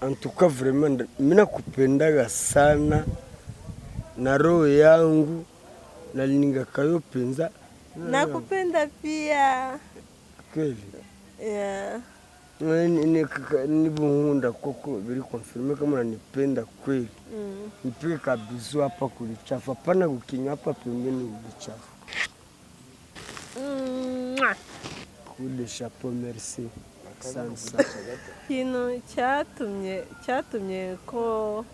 antuka vraiment mimi nakupendaga sana na roho yangu na ningakayopenza. Nakupenda pia. Kweli? Yeah. Nibuhunda koko biri confirme kama unanipenda kweli. Nipige kabisa hapa kulichafu. Hapana kukinya hapa pembeni kulichafu. Kude chapeau, merci. Kintu cyatumye ko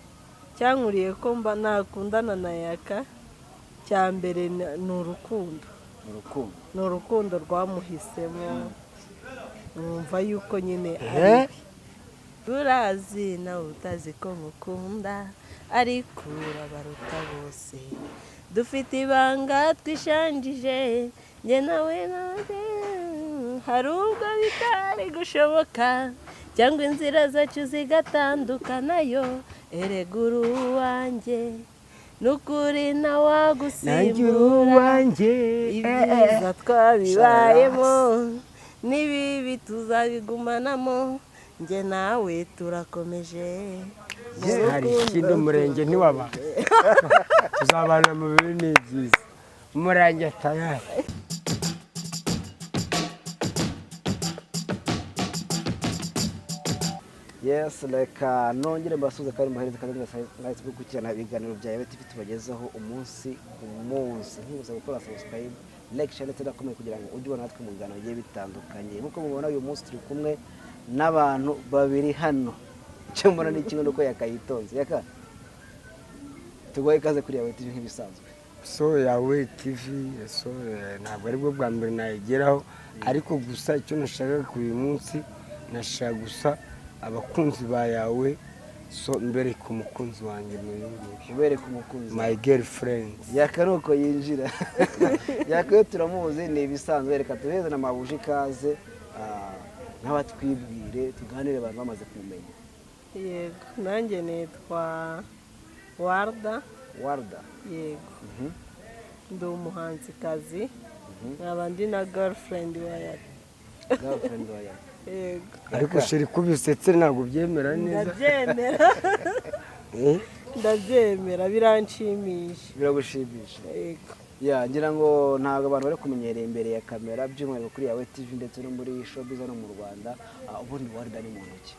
cyankuriye ko mba nakundana na Yaka cya mbere ni urukundo rwamuhisemo. Numva yuko nyine ari urazi nawe utazi ko mukunda ariko urabaruta bose dufite ibanga twishanjije njye nawe hari ubwo bitari gushoboka cyangwa inzira zacu zigatandukanayo ereguru wanjye nukuri nawagusimbura ibyiza twabibayemo nibibi tuzabigumanamo njye nawe turakomeje. Hari ikindi umurenge ntiwaba tuzabana mu bibi n'ibyiza umurenge tayari. Yes, reka nongere mbasuze kandi muhereze kandi mwese gukurikirana ibiganiro bya Yawe TV tubagezaho umunsi ku munsi. Nkubuze gukora subscribe, like, share ndetse nakomeye kugira ngo ujye ubona natwe mu biganiro bigiye bitandukanye. Nkuko mubona uyu munsi turi kumwe n'abantu babiri hano. Icyo mbona ni kimwe nuko yakayitonze. Yaka tugoye kaze kuri Yawe TV nk'ibisanzwe. So Yawe TV ntabwo ari bwo bwa mbere nayigeraho ariko gusa icyo nashaka ku uyu munsi nashaka gusa abakunzi ba Yawe mbere ku mukunzi wanjye mbere ku mukunzi my girlfriend Yaka nuko yinjira. Yaka yo turamuzi ni ibisanzwe. Reka tuheze na mabuji kaze n'abatwibwire tuganire abantu bamaze kumenya. Yego nanjye nitwa Warda. Yego ndi umuhanzikazi nkaba ndi na girlfriend wa Yaka. Yego ariko sheri kubisetse ntabwo byemera neza. Ndabyemera biranshimisha. Biragushimisha? Yego. Ya ngira ngo ntabwo abantu bari kumenyera imbere ya kamera by'umwihariko kuri Yawe TV ndetse no muri showbiz no mu Rwanda. Ubundi Warda ni muntu ki?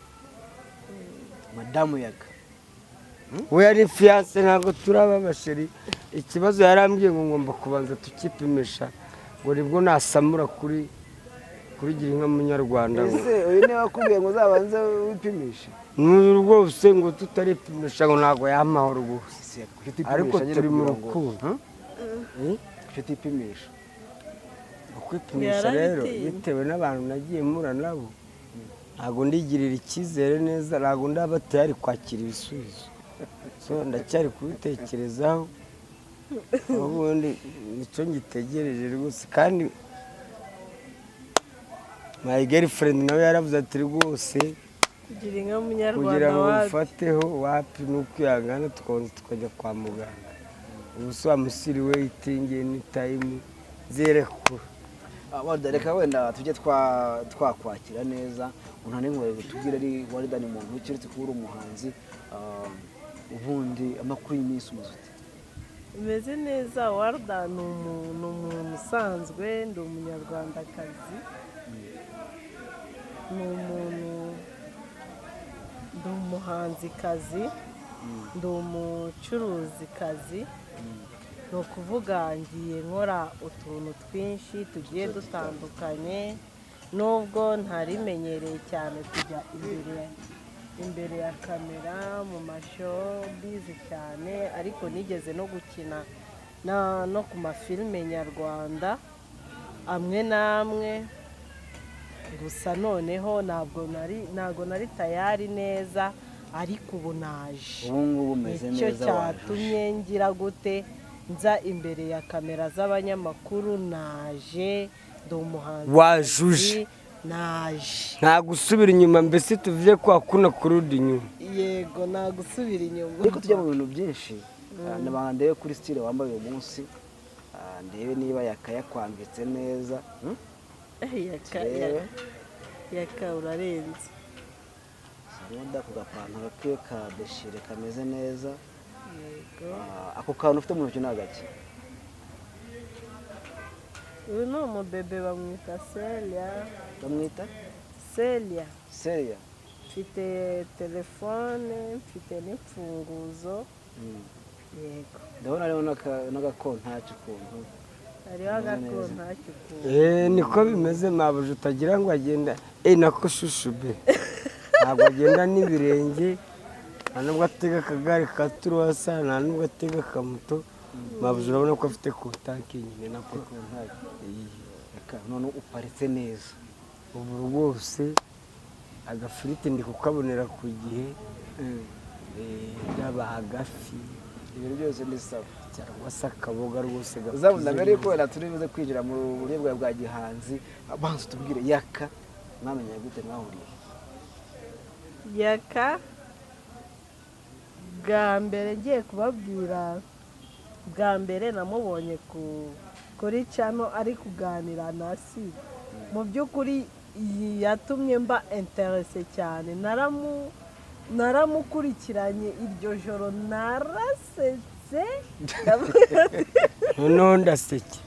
Madamu Yaka. We yari fiance ntabwo turaba basheri. Ikibazo yarambwiye ngo ngomba kubanza tukipimisha ngo nibwo nasamura kuri gira inka munyarwanda. Ese uyu niwe wakubwiye ngo uzabanze wipimishe? Rwose ngo tutaripimisha ngo ntabwo yamahoro rwose ariko turi mu rukundo. Kutipimisha kwipimisha rero bitewe n'abantu nagiye mura nabo ntabwo ndigirira icyizere neza ntabwo ndaba tayari kwakira ibisubizo. So ndacyari kubitekerezaho ubundi nicyo ngitegereje rwose kandi my girlfriend nawe yaravuze ati rwose kugira inka munyarwanda kugira ngo ufateho wapi n'ukwihangana tukajya kwa muganga. Ubuso amusiri waiting any time zerekura. Warda reka wenda tujye twakwakira neza unane ngo tubwire ari Warda ni muntu ukiretse kuba umuhanzi ubundi amakuru y'iminsi umuzute. Umeze neza. Warda ni umuntu usanzwe ndi umunyarwandakazi. Ni umuntu ndi umuhanzikazi ndi umucuruzikazi. Ni ukuvuga ngiye nkora utuntu twinshi tugiye dutandukanye nubwo ntarimenyereye cyane kujya imbere ya kamera mu mashowbiz cyane ariko nigeze no gukina no ku mafilime nyarwanda amwe n'amwe gusa noneho ntabwo nari tayari neza ariko ubu naje. Ubu ngubu umeze neza. Icyo cyatumye ngira gute nza imbere ya kamera z'abanyamakuru naje ndi umuhanzi. Wajuje naje nta gusubira inyuma mbese tuvuye ko akuna kurudi inyuma. Yego nta gusubira inyuma. Ariko tujya mu bintu byinshi ndebe kuri style wambaye uyu munsi ndebe niba Yaka yakwambitse neza. Yaka urarenze. kaboda ku gapantaro ke ka deshire kameze neza. yego Ako kantu ufite mu ntoki ni agaki? uyu ni umubebe bamwita Celia. Bamwita Celia Celia. mfite telefone mfite n'imfunguzo. Yego Ndabona hariho n'agakontaki ukuntu. hariho agakontaki ukuntu. niko bimeze mabuja utagira ngo agenda nako shushu be ntabwo agenda n'ibirenge nta nubwo atega akagare ka turuwasa nta nubwo atega akamoto mabuja urabona ko afite kontaki nyine nako Reka none uparitse neza. ubu rwose agafiriti ndi kukabonera ku gihe yaba agafi Ibintu byose ni sawa. cyangwa se akaboga rwose Uzabona mbere yuko wenda turi buze kwinjira mu buryo bwawe bwa gihanzi, abanza tubwire Yaka mwamenye gute mwahuriye? Yaka bwa mbere ngiye kubabwira, bwa mbere namubonye kuri cano ari kuganira na si. Mu by'ukuri yatumye mba interese cyane, naramukurikiranye iryo joro narasetse. noneho ndaseke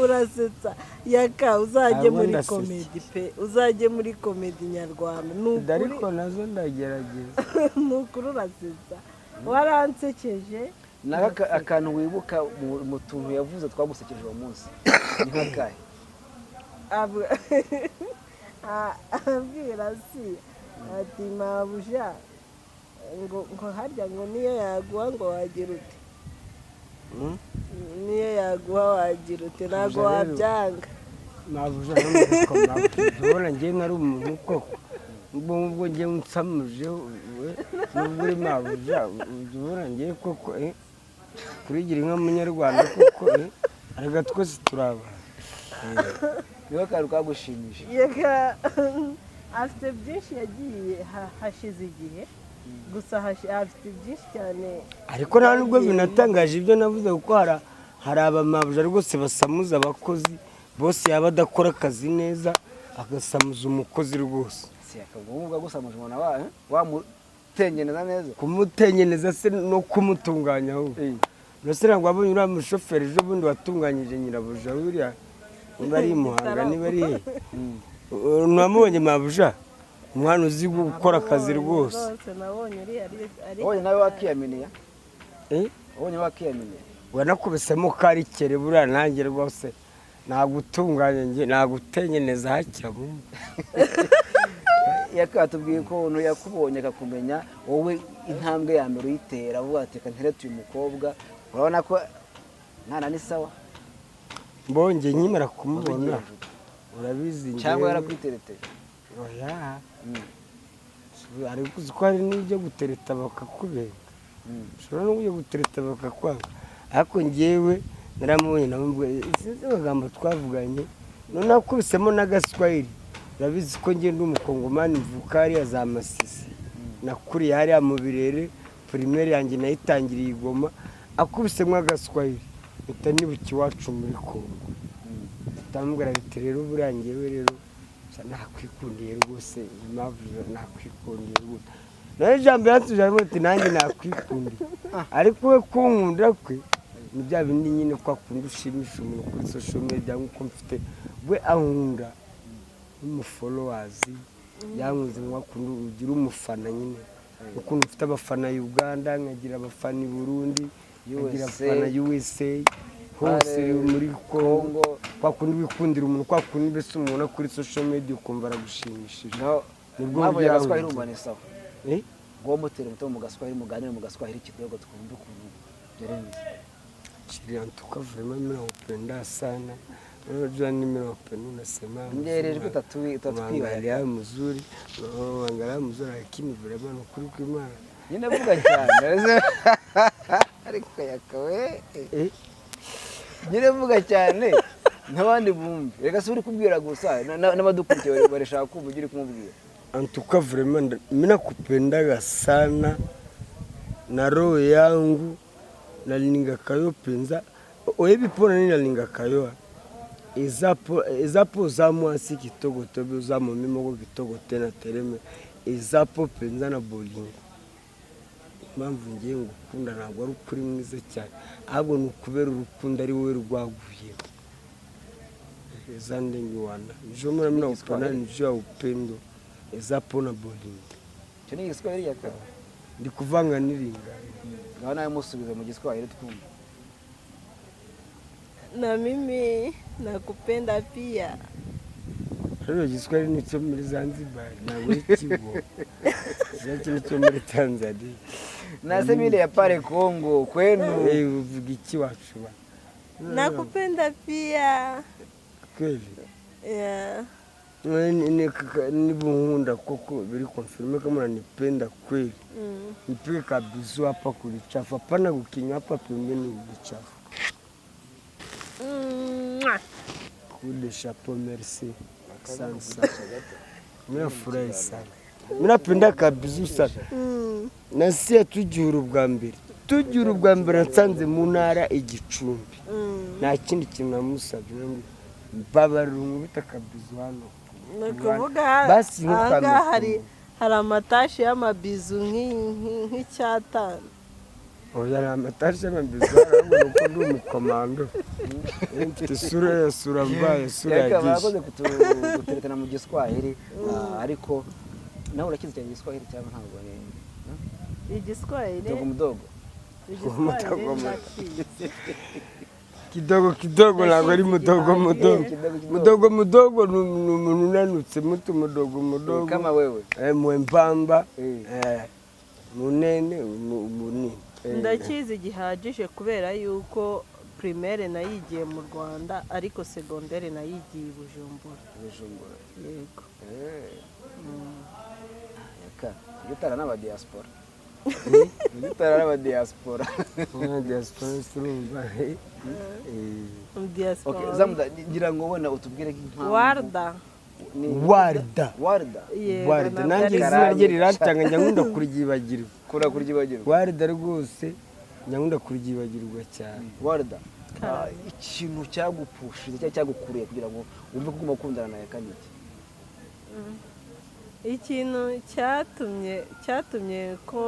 Urasetsa Yaka, uzajye muri komedi pe, uzajye muri komedi nyarwanda. ariko nazo ndagerageza. Nukuri urasetsa, waransekeje. Naga akantu wibuka mu tuntu yavuze twagusekeje uwo munsi ni nk'akahe? Abwira si ati mabuja ngo harya ngo niyo yaguha ngo wagira ute, niyo yaguha wagira ute, ntabwo wabyanga. mabuja urabona njyewe nari umuntu koko ubwo njyewe unsamuje nubwo uri mabuja urabona njyewe koko kurigira inka munyarwanda koko arega twese turaba Niwe kantu kagushimije. Yaka afite byinshi yagiye hashize igihe, gusa afite byinshi cyane. ariko nta nubwo binatangaje ibyo navuze kuko hari abamabuja rwose basamuza abakozi bose yaba adakora akazi neza agasamuza umukozi rwose. Si akavuga gusamuje umuntu wamutengeneza neza. Kumutengeneza se no kumutunganya ahubwo. Rwose ntabwo wabonye uriya mushoferi ejo bundi watunganyije nyirabuja buriya niba ari Muhanga niba ari he ntamubonye mabuja umwana uzi gukora akazi rwose. Wabonye nawe wakiyaminiya? Wabonye wakiyaminiya? wanakubisemo karikere buriya nanjye rwose nagutunganya njye nagutengeneza hakira mu Yakatubwiye ko umuntu yakubonye akakumenya wowe intambwe ya mbere uyitera vuba ati kanterete uyu mukobwa urabona ko nana ni sawa. mbonye nkimara kumubona urabizi njye cyangwa yarakwiterete? oya ariko uzi ko hari n'ibyo gutereta bakakubera ushobora no kujya gutereta bakakwanga ariko njyewe naramubonye namubwiye sinzi amagambo twavuganye none akubisemo n'agaswahili urabizi ko njye ndi umukongomani mvuka hariya za Masisi nakuriye hariya mu Birere primaire yanjye nayitangiriye Igoma akubisemo agaswahili mpita nibuka iwacu muri Kongo ndamubwira ati rero buriya njyewe rero nakwikundiye rwose impamvu nakwikundiye rwose nawe ijambo yatuje ati nanjye nakwikundiye ariko we kunkunda kwe ni bya bindi nyine ko akunda ushimisha umuntu kuri social media nk'uko mfite we ankunda n'umufollowers yankuze nk'akunda ugira umufana nyine ukuntu mfite abafana Uganda nkagira abafana i Burundi nkagira abafana USA hose muri Kongo kwakundi wikundira umuntu kwakundi mbese umuntu kuri social media ukumva aragushimishije nibwo buryo gaswahili umane sawa ngo mutera muto mu gaswahili muganire mu gaswahili kidogo tukumva ukuntu byarenze tuka vraiment mimi naupenda sana unajua mimi napenda unasema ngerejwe utangalia mzuri uangalia mzuri lakini vraiment ukuri kw'Imana nyine vuga cyane ariko yakawe nyine vuga cyane ntabandi bumve reka se uri kubwira gusa n'abadukurikiye barashaka kumva ugiri kumubwira. Antuka vraiment mimi nakupendaga sana na roho yangu nalingakayo penza oyebipona nini nalingakayo ezapo za mwasi kitoko tobe za momimo ko kitoko tena tereme iza pope nzana bowling impamvu ngiye ngukunda ntabwo ari ukuri mwiza cyane ahubwo ni ukubera urukundo ari wowe rwaguye zande ngiwana nijo mwana upana nijo ya upendo iza pona bowling cyo ni igiswahili Yaka ndi kuvanga niringa ngaho nawe musubize mu giswahili twumva na mimi nakupenda pia. Hano Kiswahili ni cyo muri Zanzibar ntabwo ikigo cyo cyo muri Tanzania nasema ile ya pale Kongo kwenu uvuga iki wacu ba Nakupenda pia. kweli Yeah. ni buhunda koko biri confirme kama unanipenda kweli nipige kabisa hapa kulichafu hapana kukinywa hapa pembeni ulichafu Kude chapeau merci. Asante. Mimi furahi sana. Mimi napenda kabisa sana. Na si tujuru bwa mbere nsanze mu ntara igicumbi. Nta kindi kintu namusabye ngo babarungu bitakabizu hano. Nakuvuga basi hari amatashi y'amabizu nk'icyatanu. Oya na amatashi y'amabizu arabona uko ndi umukomando. Sura mbaye sura yagiye. Barakoze kuturetana mu giswahili ariko nawe urakize cyane igiswahili cyangwa ntabwo ni Igiswahili mudogo kidogo ntabwo ari mudogo ni umuntu unanutse mudogo kama wewe mwembamba munene munini ndakizi gihagije kubera yuko primaire nayigiye mu Rwanda ariko secondaire nayigiye Bujumbura yego Yaka gitara n'aba diaspora gitara n'aba diaspora diaspora okay zamda ngira ngo wena utubwire nk'impamvu Warda nanjye izina rye riratanga nyangunda kuryibagirwa Warda rwose nyangunda kuryibagirwa cyane Warda ikintu cyagupushije cyangwa cyagukuriye kugira ngo wumve ko ukundana na Yaka niki ikintu cyatumye ko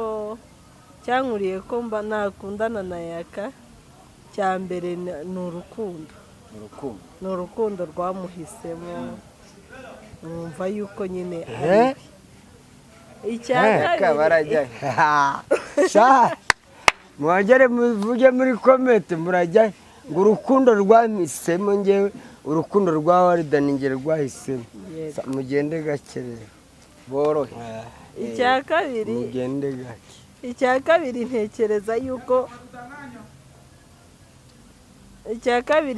cyankuriye ko mba nakundana na Yaka cya mbere ni urukundo rwamuhisemo numva yuko nyine ari Yaka barajya mwagere muvuge muri komete murajya ngo urukundo rwamisemo ngewe urukundo rwa Warda ningere rwahisemo mugende gake rero borohe mugende gake icya kabiri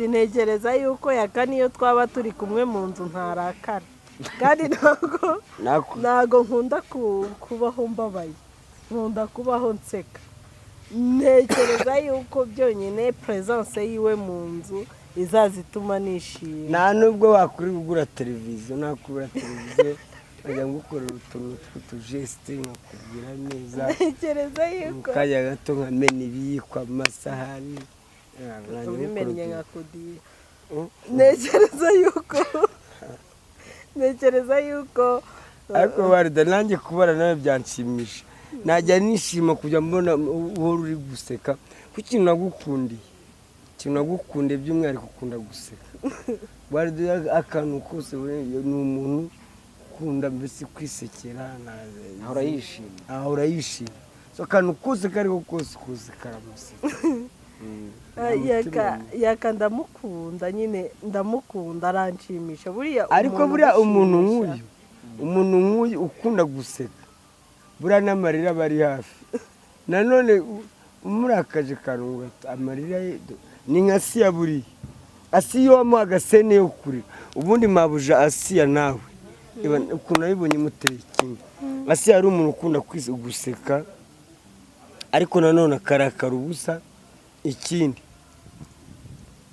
ntekereza yuko Yaka niyo twaba turi kumwe mu nzu ntarakara kandi ntago nkunda kubaho mbabaye nkunda kubaho nseka ntekereza yuko byonyine presence yiwe mu nzu izazituma nishima nta nubwo wakuri kugura televiziyo nakubura televiziyo ajya ngukorera utuntu tw'utujeste nkakubwira neza ntekereza yuko kajya gato nkamena ibiyikwa amasahani ubimennye nkakudira ntekereza yuko ariko Warda nanjye kubara nawe byanshimisha najya nishima kujya mbona uhora uri guseka ku kintu nagukundiye by'umwihariko ukunda guseka Warda akantu kose ni umuntu ukunda mbese kwisekera ahora yishima so akantu kose kariko kose karamuseka Yaka ndamukunda aranshimisha buriya ariko buriya umuntu nk'uyu ukunda guseka buriya n'amarira bari hafi nanone umurakaje karunga amarira ni nka Asiya buriya Asiya wamuha agasene yo kurira ubundi mabuja Asiya nawe ukuntu nabibonye muteye kimwe Asiya ari umuntu ukunda guseka ariko nanone akarakara ubusa ikindi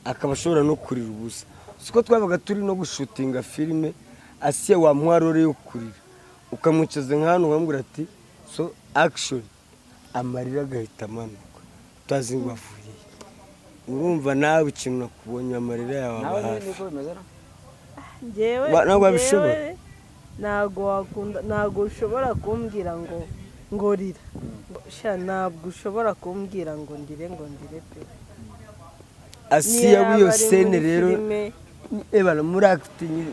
akaba ashobora no kurira ubusa siko twabaga turi no gushutinga filime Asiya wamuha role yo kurira ukamwicaza nk'ahantu ukamubwira ati so action amarira agahita amanuka utazi ngo avuye urumva nawe ikintu nakubonye amarira yawe aba hafi njyewe ntabwo abishobora ntabwo ushobora kumbwira ngo rira ntabwo ushobora kumbwira ngo ndire pe. Asiya w'iyo sene rero ebana muri acting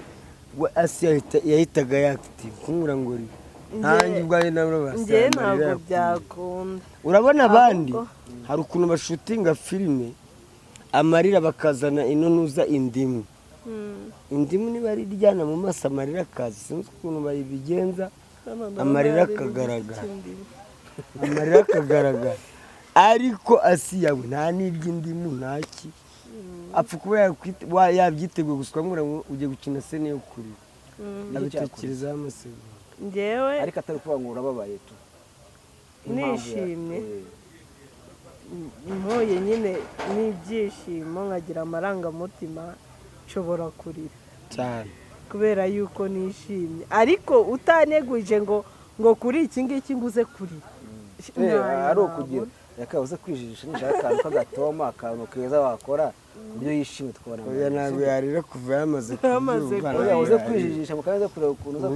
Asiya yahitaga acting kumbura ngo rira nanjye ubwaye nabwo njye ntabwo byakunda. urabona abandi hari ukuntu bashutinga filime amarira bakazana inonuza indimu niba ari ryana mu maso amarira akaza sinzi ukuntu bayibigenza amarira akagaragara ariko Asiya we nta n'iry'indimu ntaki apfa kuba yabyiteguye gusa ngo ujye gukina sene yo kurira abitekerezaho amasegonda njyewe ariko atari kuvuga ngo urababaye tu nishimye mpuye nyine n'ibyishimo nkagira amarangamutima nshobora kurira cyane kubera yuko nishimye ariko utaneguje ngo kuri iki ngiki nguze kurira ari ukugira yakabuze kwijijisha nishaka akantu k'agatoma akantu keza wakora kubyo yishimye tukabona oya ntabwo yarira kuva yamaze kubyumva yabuze kwijijisha mukaza kureba ukuntu uza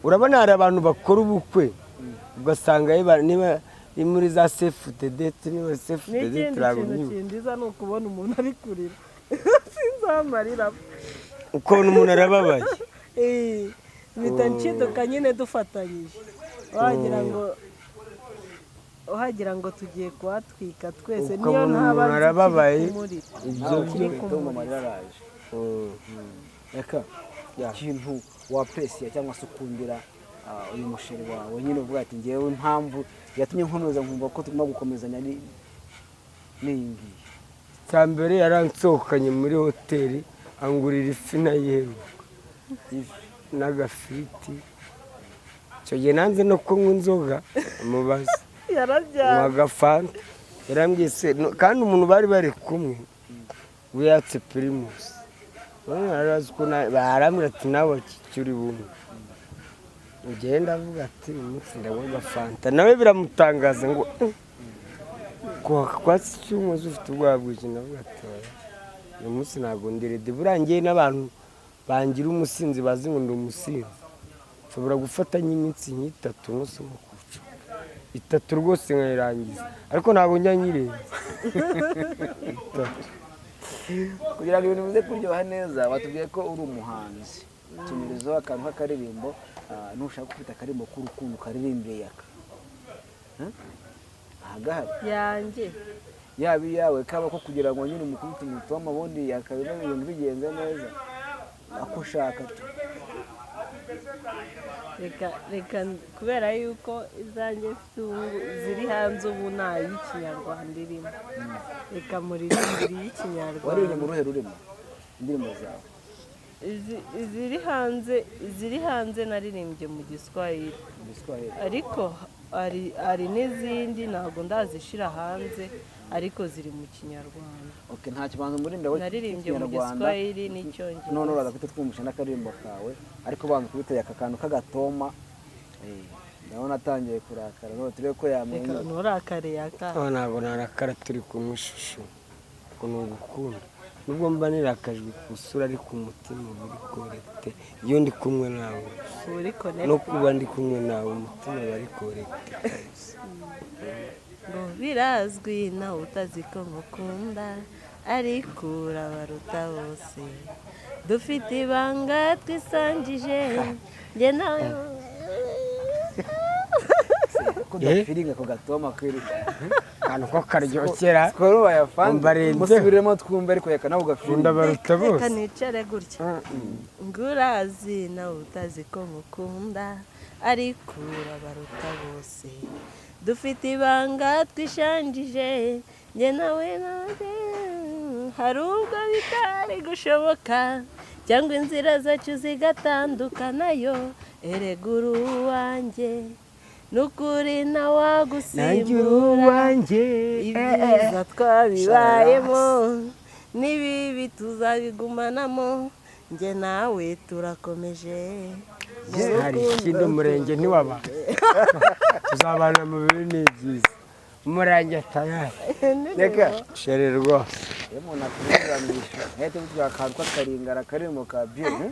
urabona hari abantu bakora ubukwe ugasanga niba muri za safe the date niba safe the date n'ikindi kintu kindiza ni ukubona umuntu ari kurira sinzamarira ukabona umuntu arababaye mpita nshiduka nyine dufatanyije wagira ngo tugiye kuhatwika twese niyo ntaba arababaye ibyo bituma amarira araje Yaka ikintu wapresiya cyangwa se ukundira uyu musheri wawe nyine uvuga ati ngewe impamvu yatumye nkomeza nkumva ko tugomba gukomezanya n'iyingiyi cya mbere yaransohokanye muri hoteli angurira ifi nayiheruka n'agafiriti icyo gihe nanze no kunywa inzoga amubaza agafanta yarambwiye se kandi umuntu bari kumwe wiyatse pirimusi barambwira ati nawe uri bumwe ugenda avuga ati umunsi ndanywa agafanta nawe biramutangaza ngo kwatsi cy'umuzi ufite ubwoba bwinshi ndavuga ati uyu munsi ntabwo ndirede burangiye n'abantu bangira umusinzi bazi ngo ndi umusinzi nshobora gufata nk'iminsi nk'itatu umunsi umwe kuca 3 rwose nkayirangiza ariko ntabwo njya nyirenza kugira ngo ibintu bize kuryoha neza watubwiye ko uri umuhanzi tumirizo akantu k'akaririmbo nushaka gufita akarimbo k'urukundo karirimbye Yaka ahagahari yanjye yaba iyawe kaba ko kugira ngo nyine umukubita imitoma ubundi yakabira ibintu bigenze neza ako ushaka tu reka kubera yuko izanjye ziri hanze ubu nta y'ikinyarwanda irimo reka muririmbire iy'ikinyarwanda wariye mu ruhe rurimo indirimbo zawe iziri hanze naririmbye mu giswahili ariko hari n'izindi ntabwo ndazishyira hanze ariko ziri mu kinyarwanda nta kibanza umurinda we naririmbye mu giswahili n'icyongereza none uraza kwita twumusha n'akaririmbo kawe ariko banza kubiteye aka kantu k'agatoma ndabona atangiye kurakara none turebe ko yamenya nturakare Yaka ntabwo narakara turi kumwe ishusho ngo ni ugukunda nubwo mba nirakajwe ku isura ariko umutima uri korekite iyo ndi kumwe nawe no kuba ndi kumwe nawe umutima bari korekite ngo birazwi nawe utazi ko ngukunda ariko urabaruta bose dufite ibanga twisangije njye nawe kudafiringa ko gatoma kwiruka akantu ko karyokera skoro bayafanga musubiremo twumve ariko Yaka nawe ugafirinda baruta bose kanicare gutya ngurazi nawe utazi ko ngukunda ariko urabaruta bose dufite ibanga twishanjije njye nawe hari ubwo bitari gushoboka cyangwa inzira zacu zigatandukanayo erega uri uwanjye n'ukuri nawagusimbura ibyiza twabibayemo n'ibibi tuzabigumanamo njye nawe turakomeje hari ikindi umurenge ntiwaba tuzabana mu bibi n'ibyiza umurenge atayari reka shererwa umuntu akurizamisha ahita bitwa akantu k'akaringara karimo ka biyo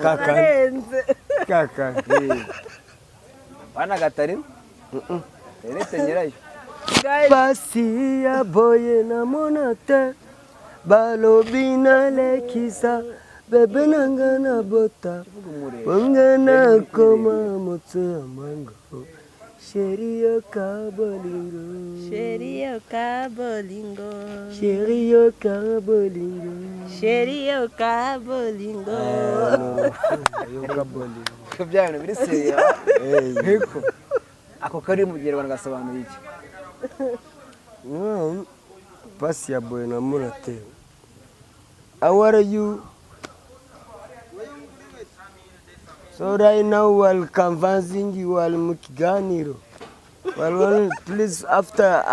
kakarenze kaka bana gatarina terete nyirayo pasi ya boye na monate balobi nalekisa bebe nanga na bota ongana koma motse ya manga sheri yo kabolingo Sheri yo kabolingo. sheri yo kabolingo Sheri yo kabolingo. yo kabolingo ko byano biri seriya heko ako kari mu gihe abantu gasobanuye iki pasi ya boye na monate how are you? So right now while canvassing you while mukiganiro well please after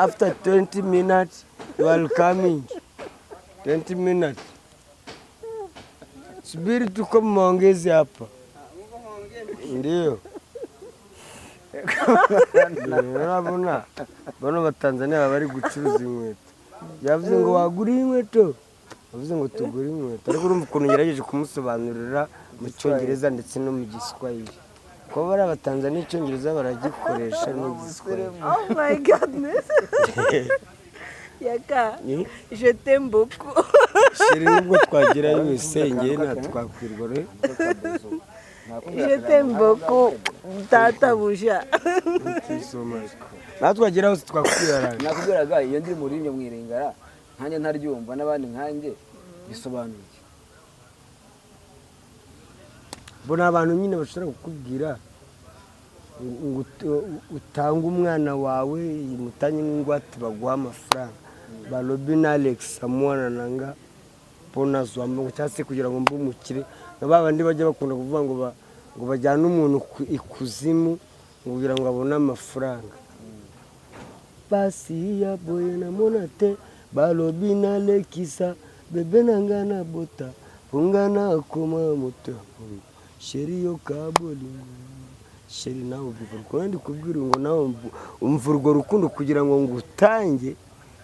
20 minutes you are coming 20 minutes subiri tuko maongezi hapa ndio urabona bano batanzania bari gucuruza inkweto yavuze ngo wagura inkweto yavuze ngo tugura inkweto ariko urumva ukuntu ngerageje kumusobanurira mu cyongereza ndetse no mu giswahili kuba bari abatanzania icyongereza baragikoresha n'igiswahili. Oh my goodness. Yaka, je t'aime beaucoup. Sheri nubwo twagira yose ngiye natwakwirwa re. Je t'aime beaucoup, tata buja. Natwagira hose twakwirara. nakubwiraga iyo ndi muri nyo mwirengara nkanjye ntaryumva n'abandi nkanjye bisobanuye iki Bona abantu nyine bashobora kukubwira ngo utanga umwana wawe imutanye n'ingwate baguha amafaranga balobi na Alex mwana nanga pona zwambo cyase kugira ngo mbumukire nabandi bajya bakunda kuvuga ngo bajyana umuntu ikuzimu kugira ngo abone amafaranga basi ya boye na monate balobi na Alex bebe nanga na bota ungana koma moto sheri yo kabolingo sheri nawe bivuga ndi kubwira ngo nawe umvurgo rukundo kugira ngo ngutange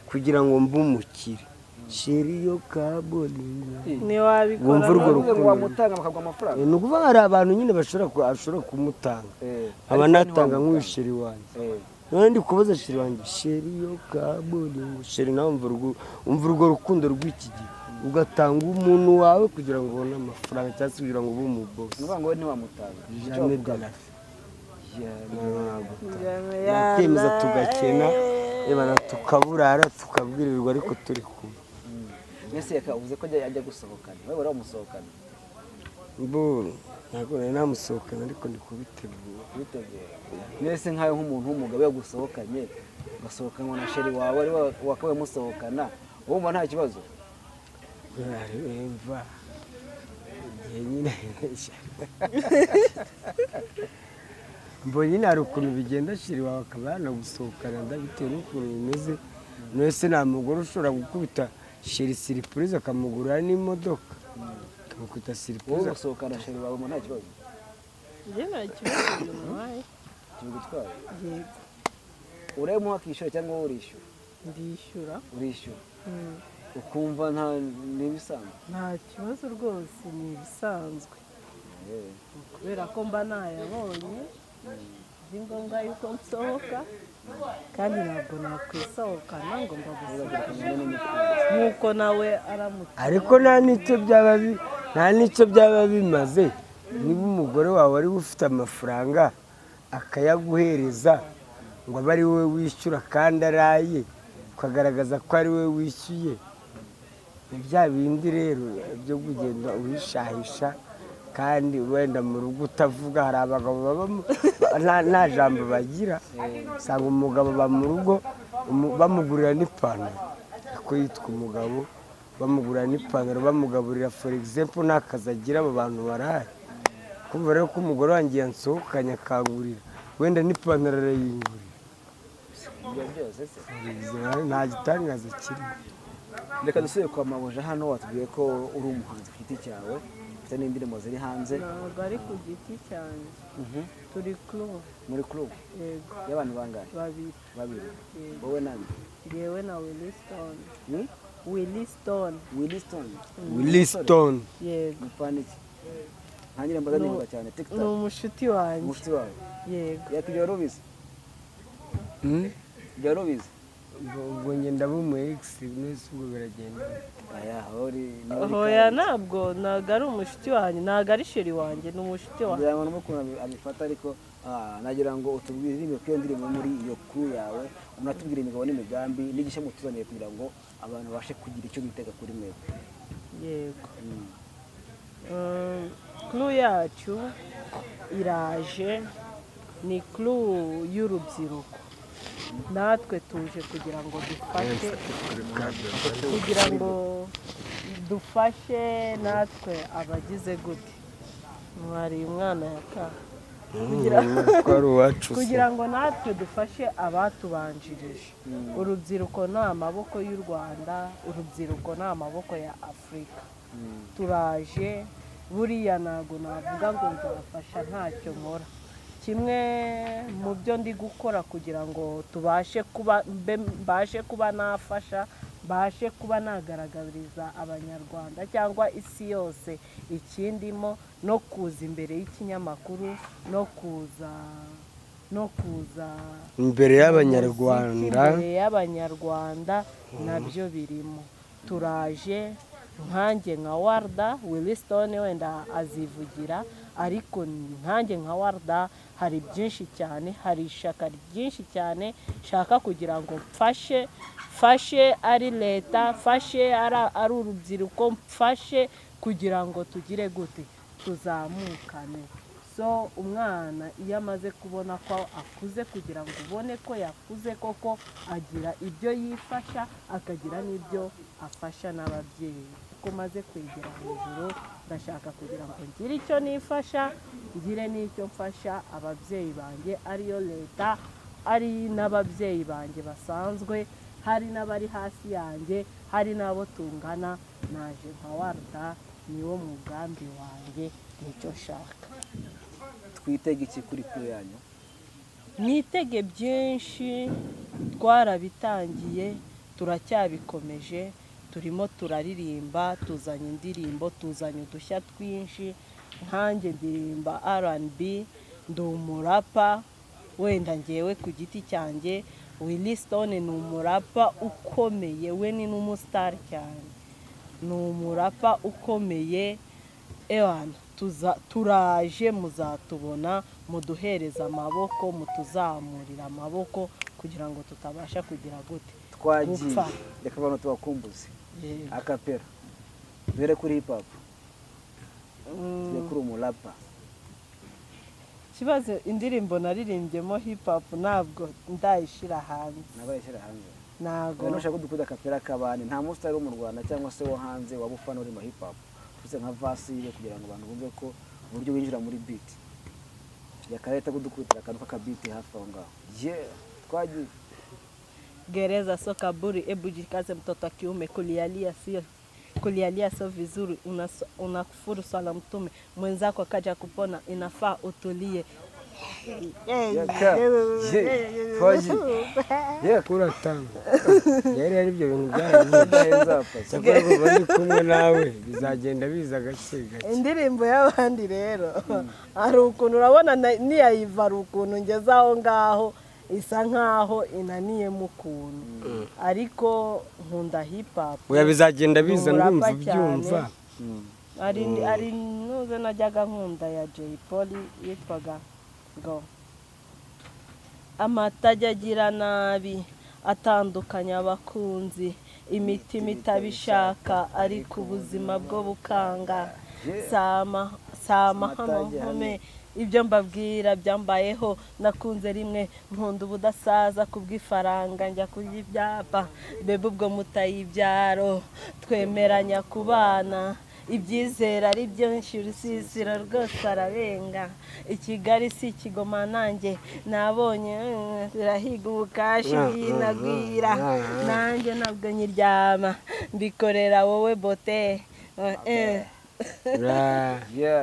kugira ngo mbumukire sheri yo kabolingo Ni wabikora umvurgo ngo rukundo wamutanga bakagwa amafaranga nukuva hari abantu nyine bashobora kumutanga aba natanga nk'usheri wanjye ndi kubaza sheri wanjye sheri yo kabolingo sheri nawe umvurgo rukundo rw'iki gihe ugatanga umuntu wawe kugira ngo ubone amafaranga cyangwa kugira ngo ube umubosi nuvuga ngo ntiwamutanga jamais de la yakemeza tugakena ebana tukaburara tukabwirirwa ariko turi kumwe Nese Yaka uvuze ko ajya gusohokana wowe waramusohokana mbona ntabwo nari namusohokana ariko ndi kubitegura Nese nkayo nk'umuntu w'umugabo yagusohokanye ugasohokanwa na sheri wawe ari wakabaye musohokana wumva nta kibazo Emva nyine mbonye hari ukuntu bigenda shiri wawe akaba yanagusohokana ndabitewe n'ukuntu bimeze nese nta mugore ushobora gukubita shiri siripurize akamugurira n'imodoka akamukubita siripurize wowe ugasohokana sheri wawe mu nta kibazo Je nta kibazo nawe. kibigutwara Yego. uremo akishyura cyangwa wowe urishyura Ndishyura. urishyura ukumva nta nibisanzwe Nta kibazo rwose ni ibisanzwe. Kubera ko mba nayabonye ni ngombwa yuko nsohoka kandi ntabwo nakwisohokana ngo mbagusohokane nk'uko nawe aramutse ariko nta n'icyo byaba bimaze niba umugore wawe ari ufite amafaranga akayaguhereza ngo abe ari wowe wishyura kandi araye ukagaragaza ko ari wowe wishyuye bya bindi rero byo kugenda uhishahisha kandi wenda mu rugo utavuga hari abagabo nta jambo bagira usanga umugabo aba mu rugo bamugurira n'ipantaro ko yitwa umugabo bamugurira n'ipantaro bamugaburira for example nta kazi agira abo bantu barahari kumva rero ko umugore wanjye yansohokanye akangurira wenda n'ipantaro arayingurira nta gitangaza kirimo reka dusubire kwa mabuja hano watubwiye ko uri umuhanzi ku giti cyawe ufite n'indirimbo ziri hanze ntabwo ari ku giti cyanjye turi club muri club yego y'abantu bangahe babiri wowe nande yewe na Willy Stone Willy Stone Willy Stone yego mupana iki ntangire mbaza nihuta cyane ni TikTok umushuti wanjye umushuti wawe yego yakijya rubizi ibyo rubizi ubwo ngenda bumu ex nese ubwo biragenda aya hori hoya ntabwo ari umushuti wanjye ntabwo ari sheri wanjye ni umushuti wanjye ngira ngo n'ukuntu abifata ariko nagira ngo utubwire indirimbo ko ndirimbo muri iyo crew yawe unatubwire imigabo n'imigambi n'igishya mutuzaniye kugira ngo abantu babashe kugira icyo bitega kuri mwebwe yego crew yacu iraje ni crew y'urubyiruko natwe tuje kugira ngo dufashe natwe abagize gute mwari umwana Yaka kugira ngo natwe dufashe abatubanjirije urubyiruko ni amaboko y'u Rwanda urubyiruko ni amaboko ya Afurika turaje buriya ntabwo navuga ngo nzafasha ntacyo nkora kimwe mu byo ndi gukora kugira ngo mbashe kuba nafasha mbashe kuba nagaragariza abanyarwanda cyangwa isi yose ikindimo no kuza imbere y'ikinyamakuru no kuza imbere y'abanyarwanda nabyo birimo turaje nkanjye nka Warda Williston wenda azivugira ariko nkanjye nka Warda hari byinshi cyane hari ishaka ryinshi cyane shaka kugira ngo mfashe ari leta mfashe ari urubyiruko mfashe kugira ngo tugire gute tuzamukane so umwana iyo amaze kubona ko akuze kugira ngo ubone ko yakuze koko agira ibyo yifasha akagira n'ibyo afasha n'ababyeyi uko maze kwegera hejuru ndashaka kugira ngo ngire icyo nifasha ngire n'icyo mfasha ababyeyi banjye ariyo leta ari n'ababyeyi banjye basanzwe hari n'abari hasi yanjye hari n'abo tungana naje nka Warda niwo mugambi wanjye nicyo nshaka twitege iki kuri crew yanyu mwitege byinshi twarabitangiye turacyabikomeje turimo turaririmba tuzanye indirimbo tuzanye udushya twinshi nkanjye ndirimba R&B ndi umurapa wenda ngewe ku giti cyanjye Williston ni umurapa ukomeye we ni n'umustar cyane ni umurapa ukomeye ewana turaje muzatubona muduhereza amaboko mutuzamurira amaboko kugira ngo tutabasha kugira gute twagiye reka abantu tubakumbuze akapera dore kuri hip hop dore kuri umurapa kibazo indirimbo naririmbyemo hip hop ntabwo ndayishira hanze ntabwo nushaka kudukuda akapera kabane nta mustar wo mu Rwanda cyangwa se wo hanze wabufana uri mu hip hop ufite nka vasi yo kugira ngo abantu bumve ko uburyo winjira muri beat yakareta kudukutira akantu k'akabiti hafi aho ngaho twagiye gereza soka buri ebujikaze mtoto kiume kulialia sio vizuri unakufuru swala mtume mwenzako akaja kupona inafaa utulie kura tanga yari ari ibyo bintu byaheza bari kumwe nawe bizagenda biza gake indirimbo y'abandi rero hari ukuntu urabona niyayiva ari ukuntu ngeze aho ngaho isa nkaho inaniye mu kuntu ariko nkunda hip hop oya bizagenda biza ndumva byumva ari nuze najyaga nkunda ya Jay Polly yitwaga ngo amatajya agira nabi atandukanya abakunzi imitima itabishaka ariko ubuzima bwo bukanga sama hano ibyo mbabwira byambayeho nakunze rimwe nkunda ubudasaza kubw'ifaranga njya kurya ibyapa bebe ubwo mutayibyaro twemeranya kubana ibyizera ari byinshi urusisiro rwose ararenga ikigali si ikigoma nanjye nabonye birahiga ubukashi binagwira nanjye ntabwo nyiryama mbikorera wowe bote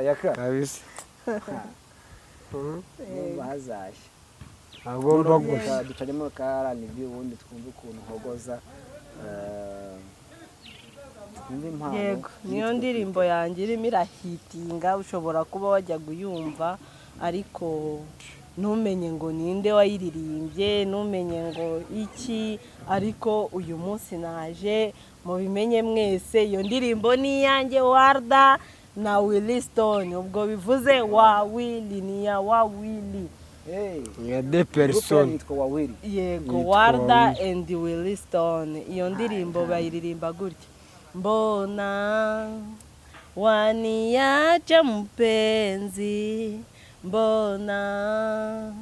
Yaka kabisa bazashye agomba gusa ducanemo karani ubundi twumva ukuntu hogoza twumve impano. yego niyo ndirimbo yanjye irimo irahitinga ushobora kuba wajya kuyumva ariko ntumenye ngo ninde wayiririmbye ntumenye ngo iki ariko uyu munsi naje mubimenye mwese iyo ndirimbo ni iyanjye Warda na Williston ubwo bivuze wa Willy ni ya wa Willy ya de person yitwa wa Willy yego Warda and Williston iyo ndirimbo bayiririmba gutya mbona waniacha mpenzi mbona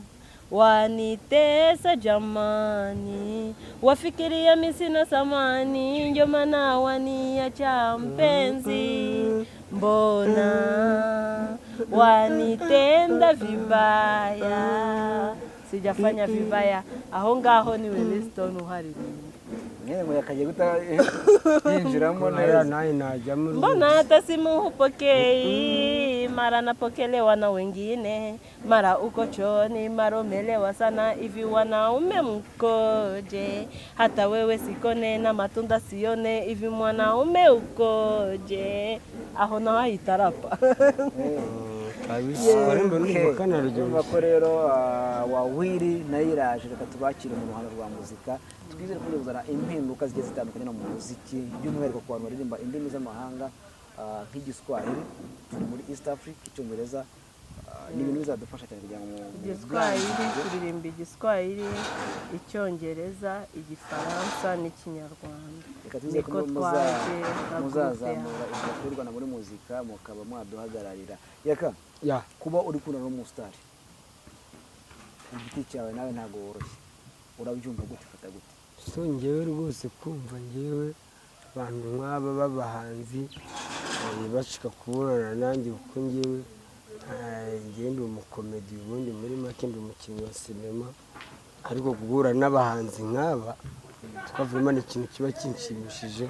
wanitesa jamani wafikiria mimi sina samani ndio maana waniacha mpenzi mbona wanitenda vibaya sijafanya vibaya aho ngaho ni Williston uharirimba ngo yakaje guta yinjiramo naye najyamo mbona hata simu hupokei mara napokelewa na wengine mara uko chooni mara umelewa sana hivi wanaume mkoje hata wewe sikone na matunda sione hivi mwanaume ukoje aho naho hitarapa kabisa arembo n'umukana ryo ko rero wa Willy nayo iraje reka tubakire mu ruhando rwa muzika twizere ko uzana impinduka zigiye zitandukanye no mu muziki by'umwihariko ku bantu baririmba indimi z'amahanga nk'igiswahili muri East Africa icyongereza ni ibintu bizadufasha cyane kugira ngo igiswahili turirimba igiswahili icyongereza igifaransa n'ikinyarwanda reka tuze ko muzazamura ibyo Rwanda muri muzika mukaba mwaduhagararira Yaka ya kuba uri kuna no mustar igiti cyawe nawe ntago woroshye urabyumva gute fata gute so ngewe rwose kumva ngewe abantu nk'aba b'abahanzi bashika kubonana nanjye kuko ngewe ngende umukomedi ubundi muri make ndi umukinnyi wa sinema ariko guhura n'abahanzi nk'aba twavuyemo n'ikintu kiba kinshimishije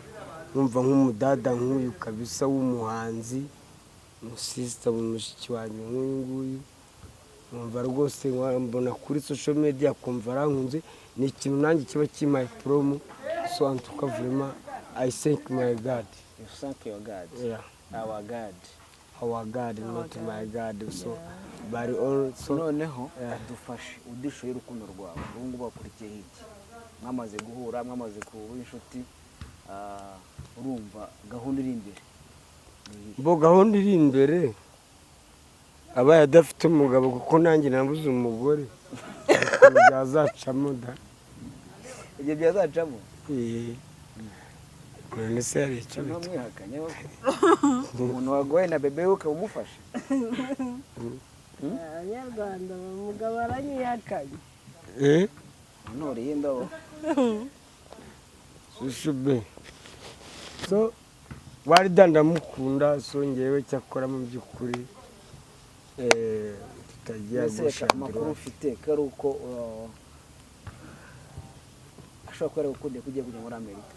numva nk'umudada nk'uyu kabisa w'umuhanzi umusisita mushiki wanjye nk'uyu nguyu numva rwose mbona kuri social media kumva arankunze ni ikintu nanjye kiba kimaye promo so antuka vraiment I thank my God. You thank your God. Yeah. Our God. Our God, not my God. So but also noneho dufashe udishoye urukundo rwawe ubungu bakurikiye iki mwamaze guhura mwamaze kuba inshuti urumva gahunda iri imbere bo gahunda iri imbere abaye adafite umugabo kuko nanjye nabuze umugore byazacamo da ibyo byazacamo none se hari icyo mwihakanye umuntu wagoye na bebe ukaba umufashe abanyarwanda umugabo aranyihakanye ntoriye indabo sushube so Warda ndamukunda so ngewe cyakora mu by'ukuri tutagiye gushaka amakuru ufite kari uko ashobora kuba yagukundiye kugiye kujya muri Amerika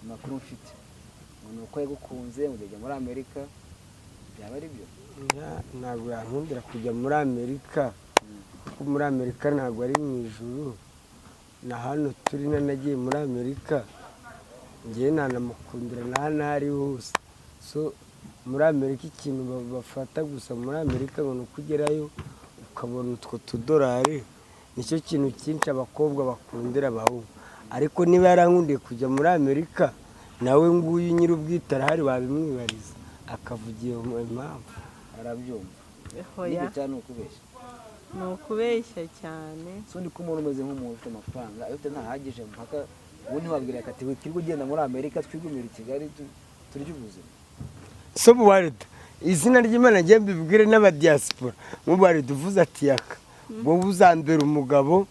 amakuru ufite umuntu uko yagukunze ujya muri Amerika byaba ari byo ntabwo yankundira kujya muri Amerika kuko muri Amerika ntabwo ari mu ijuru na hano turi nanagiye muri Amerika ngewe nanamukundira na hano ari hose so muri Amerika ikintu bafata gusa muri Amerika ngo ukugerayo ukabona utwo tudolari nicyo kintu cyinshi abakobwa bakundira abahungu ariko niba yarankundiye kujya muri Amerika nawe nguyu nyiri ubwite arahari wabimwibariza akavugira impamvu arabyumva hoya cyane ukubeshya ni ukubeshya cyane sundi ko umuntu umeze nk'umuntu ufite amafaranga ariko ntahagije mpaka ubu ntiwabwira ati wirirwa ugenda muri Amerika twigumira i Kigali turya ubuzima so Warda izina ry'Imana ngiye mbibwire n'abadiaspora mu Warda uvuze ati Yaka wowe uzambera umugabo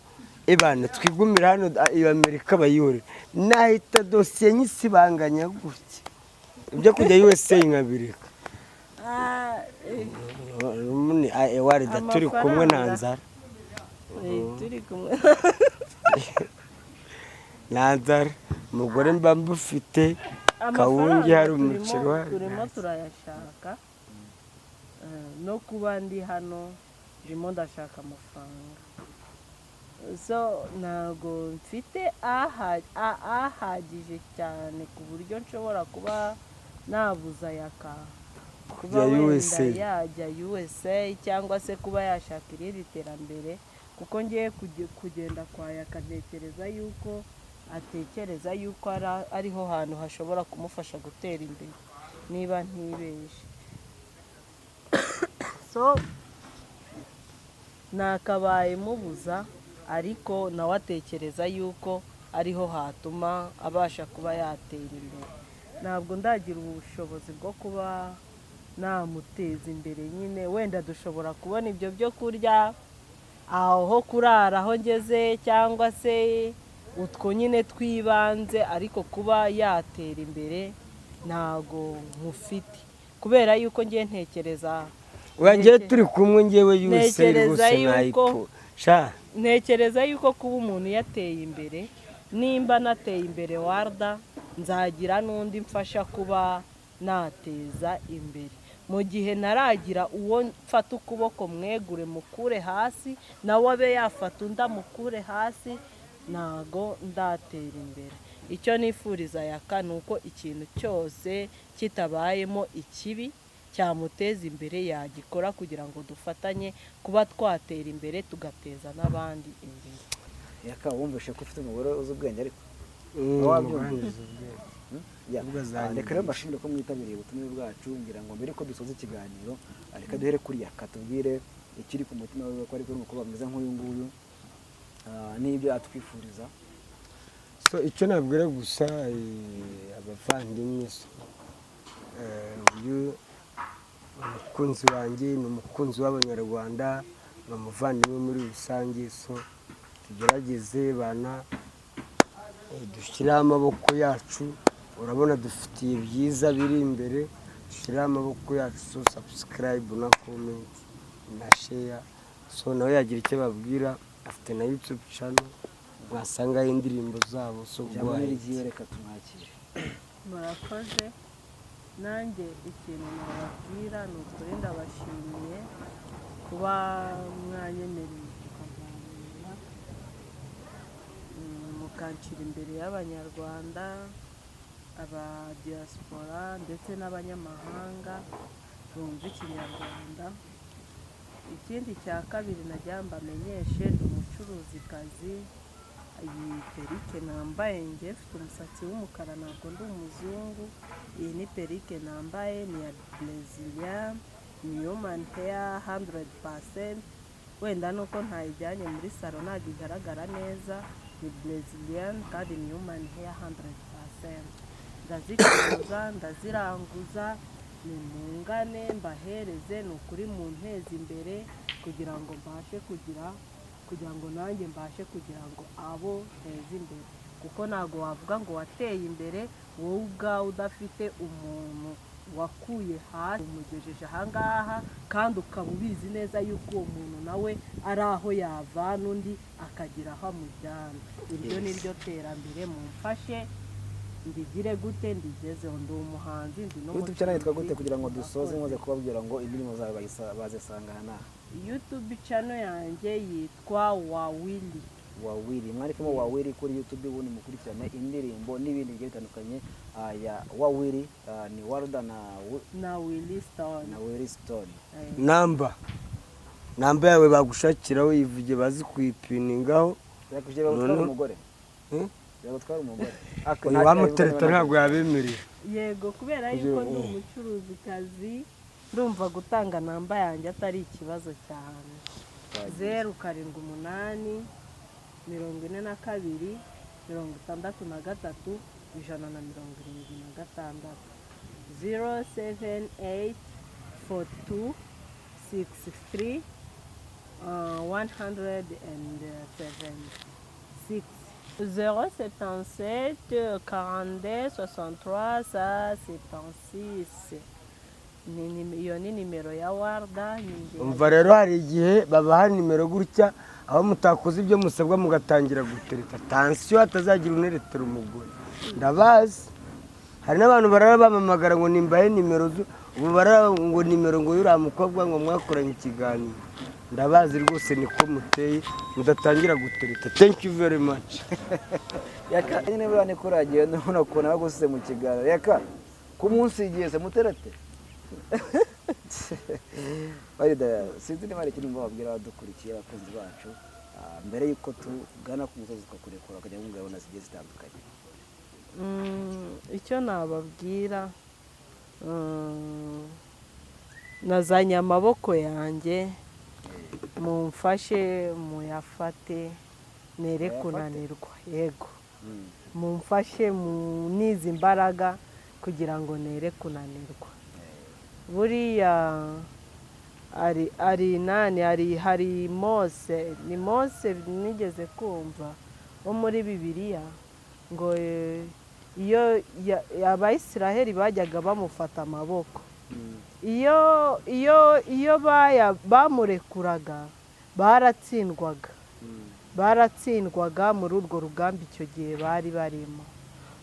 ebana twigumira hano iyo Amerika bayihore nahita dosiye nyisibanganya gutya ibyo kujya USA nkabireka Warda turi kumwe nta nzara turi kumwe nta nzara umugore mba mbufite kawungi hari umuceri wari turimo turayashaka no kuba ndi hano ndimo ndashaka amafaranga so ntabwo mfite ahagije cyane ku buryo nshobora kuba nabuza Yaka kuba Ya wenda USA. yajya USA cyangwa se kuba yashaka irindi terambere, kuko ngiye kugenda kwa Yaka ntekereza yuko atekereza yuko ariho hantu hashobora kumufasha gutera imbere niba ntibeshe. So nakabaye mubuza, ariko nawe atekereza yuko ariho hatuma abasha kuba yatera imbere. Ntabwo ndagira ubushobozi bwo kuba namuteza imbere nyine, wenda dushobora kubona ibyo byo kurya, aho kurara aho ngeze, cyangwa se utwo nyine twibanze, ariko kuba yatera imbere ntago mufite, kubera yuko ngiye ntekereza wagiye turi kumwe ngewe USA rwose nayipo ntekereza yuko kuba umuntu yateye imbere, nimba nateye imbere Warda, nzagira n'undi mfasha kuba nateza imbere. Mu gihe naragira uwo mfata ukuboko mwegure mukure hasi, nawe abe yafata undi amukure hasi, ntago ndatera imbere. Icyo nifuriza Yaka ni uko ikintu cyose kitabayemo ikibi cyamuteza imbere yagikora, kugira ngo dufatanye kuba twatera imbere tugateza n'abandi imbere. Yaka, wumvishe ko ufite umugore uzi ubwenge ariko reka rero mbashimire ko mwitabiriye ubutumire bwacu, ngira ngo mbere ko dusoza ikiganiro reka duhere kuri Yaka, tubwire ikiri ku mutima we, ko ariko n'umukobwa mwiza nk'uyu nguyu n'ibyo atwifuriza. so icyo nabwira gusa abavandimwe, uyu umukunzi wanjye ni umukunzi w'abanyarwanda, ni umuvandimwe muri rusange. So tugerageze bana, dushyireho amaboko yacu, urabona dufitiye byiza biri imbere, dushyireho amaboko yacu. So subscribe na comment na share. So nawe yagira icyo babwira, afite na YouTube channel mwasangaho indirimbo zabo. So reka tumwakire. Murakoze. Nanjye ikintu nababwira ni ukuri ndabashimiye kuba mwanyemereye tukaganira, mukanshyira imbere y'abanyarwanda, aba diaspora ndetse n'abanyamahanga bumva ikinyarwanda. Ikindi cya kabiri nagira mbamenyeshe, ndi umucuruzikazi. Iyi perike nambaye, njye mfite umusatsi w'umukara, ntabwo ndi umuzungu. Iyi ni perike nambaye, ni ya Brazilian, ni human hair 100%. Wenda nuko ntayijyanye muri salo ntabwo igaragara neza, ni Brazilian kandi ni human hair 100%. Ndazicuruza, ndaziranguza, ni mungane mbahereze, ni ukuri munteze imbere kugira ngo nanjye mbashe kugira ngo abo nteze imbere, kuko ntabwo wavuga ngo wateye imbere wowe ubwawe udafite umuntu wakuye hasi umugejeje ahangaha, kandi ukaba ubizi neza yuko uwo muntu nawe ari aho yavana undi akagira aho amujyana. Iryo ni ryo terambere, mumfashe ndigire gute ndigezeho. Ndi umuhanzi, ndi no YouTube channel yitwa gute kugira ngo dusoze nkoze kubabwira ngo indirimbo zawe bazisangana? YouTube channel yanjye yitwa Wawili. Mwandikemo Wawili kuri YouTube, ubundi mukurikirane indirimbo n'ibindi bigiye bitandukanye ya Wawili, ni Warda na Willy Stone. namba yawe bagushakiraho, yivuge bazi kuyipiningaho. Yakujye bagutwara umugore. Yagutwara umugore. Wamutereta ntabwo yabemereye. Yego, kubera yuko ndi umucuruzikazi, ndumva gutanga namba yanjye atari ikibazo cyane. 078 42 63 176 078 42 63 176 077 42 63 176. Iyo ni nimero ya Warda. Umva rero, hari igihe babaha nimero gutya, aho mutakoze ibyo musabwa mugatangira gutereta. Tansiyo hatazagira uneretera umugore, ndabazi. Hari n'abantu barara bamamagara ngo nimbaye nimero ubu bara ngo nimero ngo yuriya mukobwa ngo mwakoranye ikiganiro ndabazi rwose niko muteye mudatangira gutereta. Thank you very much. Yaka nyine buriya niko uragiye none ukuntu bagusize mu kiganiro. Yaka ku munsi igiye se muterete barida sinzi niba ari ikintu mbabwira abadukurikiye abakunzi bacu mbere yuko tugana ku musozi tukakurekura ukajya mu ngabona zigiye zitandukanye. Icyo nababwira nazanye amaboko yanjye mumfashe muyafate nere kunanirwa. Yego mumfashe munize imbaraga kugira ngo nere kunanirwa. Buriya hari Mose, ni Mose nigeze kumva wo muri Bibiliya ngo iyo Abayisiraheli bajyaga bamufata amaboko, iyo bamurekuraga baratsindwaga muri urwo rugamba icyo gihe bari barimo.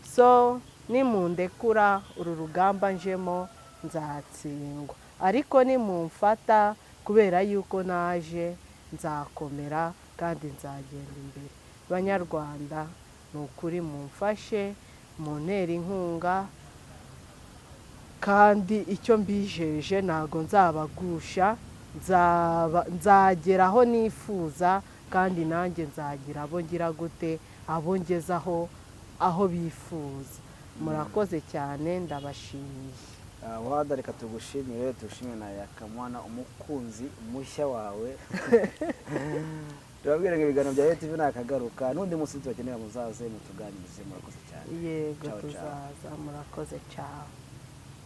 So nimundekura uru rugamba njemo nzatsindwa, ariko nimumfata kubera yuko naje nzakomera kandi nzagenda imbere. Banyarwanda ni ukuri mumfashe muntera inkunga, kandi icyo mbijeje ntago nzabagusha, nzagera aho nifuza, kandi nanjye nzagira abo ngira gute abo ngezaho aho bifuza. Murakoze cyane ndabashimiye. Wada reka tugushimire na Yaka mwana umukunzi mushya wawe. Turabwira ngo ibiganiro bya TV nakagaruka n'undi munsi tubakenera muzaze mutuganirize. Murakoze cyane. Yego tuzaza. Murakoze cyane.